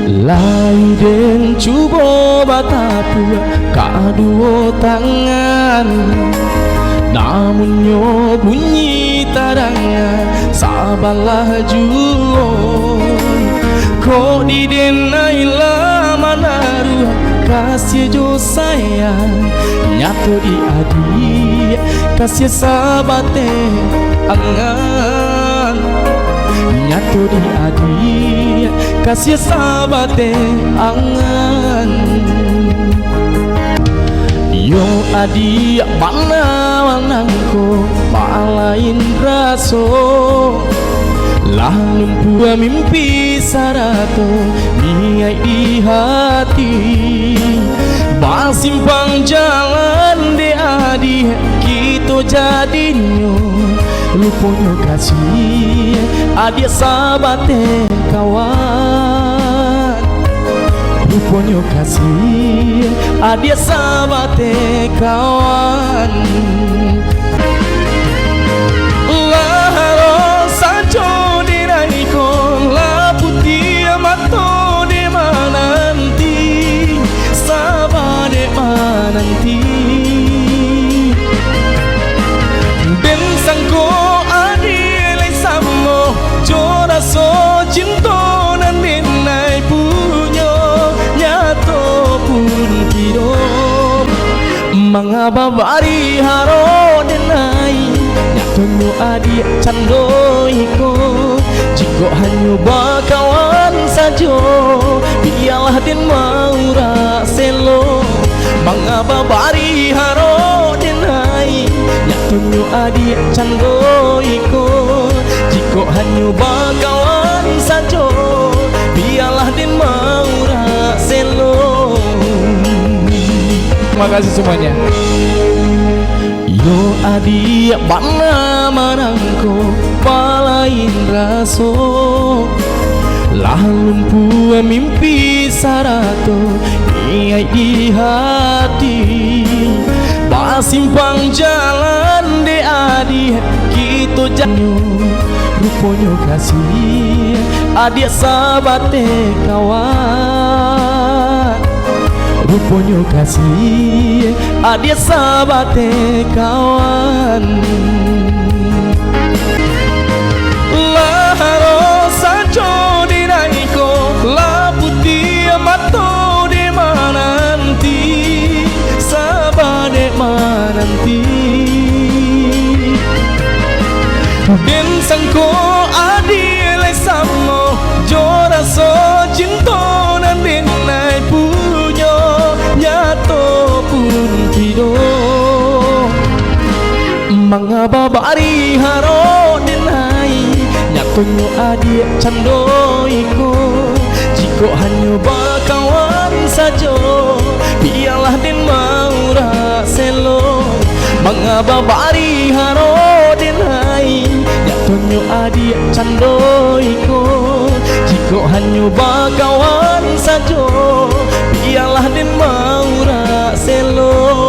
Lai den cuba batapu kadua tangan, namun nyo bunyi tarangan sabalah juon. Kok di denai lama naruh kasih jo sayang, nyato di adi kasih sabate angan, nyato di adi kasih sabate angan. Yo adi mana wanangko malain raso, lah lumpur mimpi sarato niai di hati. Basimpang jalan de adi kita jadinyo, luponyo kasih adia sabate kawan. Luponyo kasih adia sabate kawan. Laharo sajo diraiko la putih mato de mananti sabade mananti. Den sangko adi le samo jora so cinto nan denai punyo nyato pun kidom. Mangababari haro denai nyatonyo adi candoiko. Jiko hanyo bakawan sajo biarlah den maura selo. Mangababari haro denai nyatonyo adi candoiko. Jiko hanyo bakawan sajo biarlah den maura selo. Terima kasih semuanya. Yo adi mana manangko palain raso, lah lumpuh mimpi sarato niai di hati. Basimpang jalan de adi kita janyo, ruponyo kasih adia sabate kawan. Ruponyo kasih adia sabate kawan. Laharo sajo diraiko la putih mato de mananti sabade mananti. Den sangko adi le samo jora so cinto nan denai punyo nyato pun kido. Mangababari haro denai nyatonyo adi candoiko. Jiko hanyo bakawan sajo biarlah den maura selo. Mangababari haro denai nyatonyo adi candoiko. Jiko hanyo bakawan sajo biarlah den maura selo.